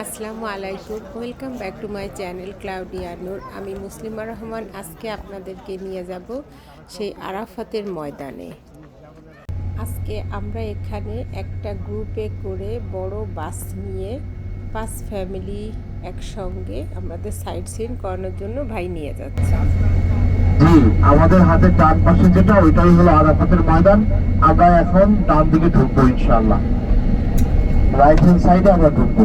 আসসালামু আলাইকুম, welcome back to my channel Claudia Noor. আমি মুসলিমা রহমান। আজকে আপনাদেরকে নিয়ে যাব সেই আরাফাতের ময়দানে। আজকে আমরা এখানে একটা গ্রুপে করে বড় বাস নিয়ে 5 ফ্যামিলি একসঙ্গে আমাদের সাইট সিন করানোর জন্য ভাই নিয়ে যাচ্ছে। জি, আমাদের হাতের ডান পাশে যেটা ওইটাই হলো আরাফাতের ময়দান। আমরা এখন ডান দিকে ঢুকবো ইনশাআল্লাহ। রাইট হ্যান্ড সাইডে আমরা ঢুকবো।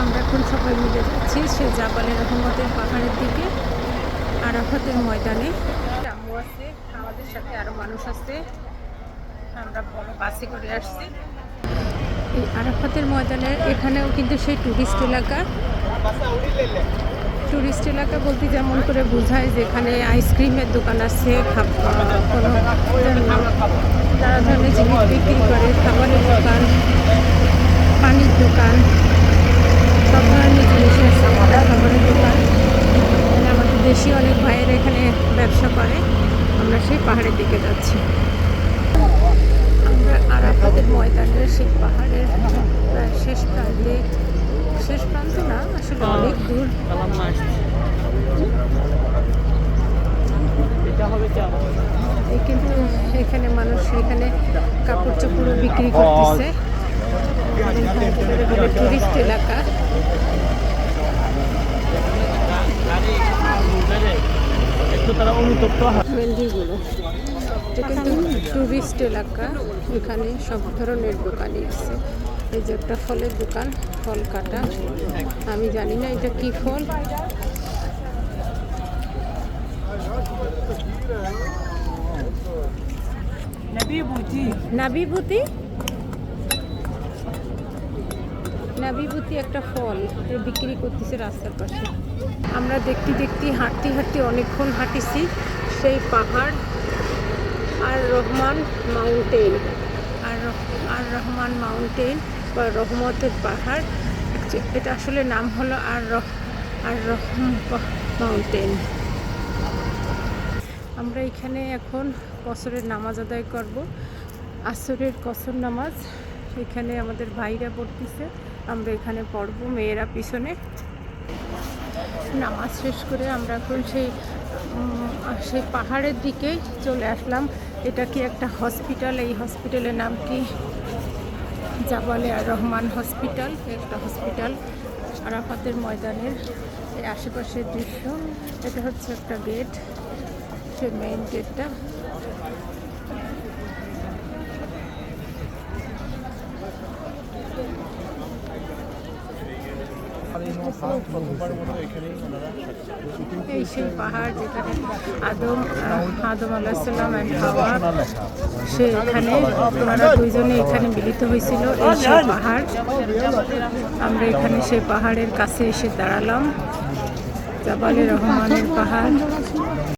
আমরা এখন সবাই মিলে যাচ্ছি সে জাবালে রহমতের পাহাড়ের দিকে, আরাফাতের ময়দানে। আম্মু আছে, আমাদের সাথে আরো মানুষ আছে। আমরা বড় বাসে করে আসছি এই আরাফাতের ময়দানে। এখানেও কিন্তু সেই টুরিস্ট এলাকা বলতে যেমন করে বোঝায় যেখানে আইসক্রিমের দোকান আছে, কোনো নানা ধরনের জিনিস বিক্রি করে, খাবারের দোকান, পানির দোকান, সব ধরনের জিনিস আছে। খাবারের দোকান, আমাদের দেশি অনেক ভাইয়েরা এখানে ব্যবসা করে। আমরা সেই পাহাড়ের দিকে যাচ্ছি। আমরা আরাফাতের ময়দানের সেই পাহাড়ের প্রায় শেষ প্রান্ত না, আসলে অনেক দূর। কিন্তু এখানে মানুষ এখানে কাপড় চোপড় বিক্রি করতেছে। টুরিস্ট এলাকা। মেহেন্দিগুলো এটা কিন্তু টুরিস্ট এলাকা। এখানে সব ধরনের দোকানই আছে। এই যে একটা ফলের দোকান, ফল কাটা। আমি জানি না এটা কি ফল। নাবিভূতি একটা ফল বিক্রি করতেছে রাস্তার পাশে। আমরা দেখতে হাঁটতে অনেকক্ষণ হাঁটিছি সেই পাহাড় আর রহমান মাউন্টেন বা রহমতের পাহাড়। এটা আসলে নাম হলো আর রহম মাউন্টেন। আমরা এখানে এখন কসরের নামাজ আদায় করব, আসরের কসর নামাজ। এখানে আমাদের ভাইরা পড়তেছে, আমরা এখানে পড়ব, মেয়েরা পিছনে। নামাজ শেষ করে আমরা এখন সেই পাহাড়ের দিকে চলে আসলাম। এটা কি একটা হসপিটাল? এই হসপিটালের নাম কি? জাবালে আর রহমান হসপিটাল। একটা হসপিটাল আরাফাতের ময়দানের এই আশেপাশের দৃশ্য। এটা হচ্ছে একটা গেট, সে মেইন গেটটা। এই সেই পাহাড় যেখানে আদম আলাইহিসসালাম এন্ড হাওয়া সেখানে ওনারা দুইজনে এখানে মিলিত হয়েছিল। এই সেই পাহাড়। আমরা এখানে সেই পাহাড়ের কাছে এসে দাঁড়ালাম, জাবালে রহমানের পাহাড়।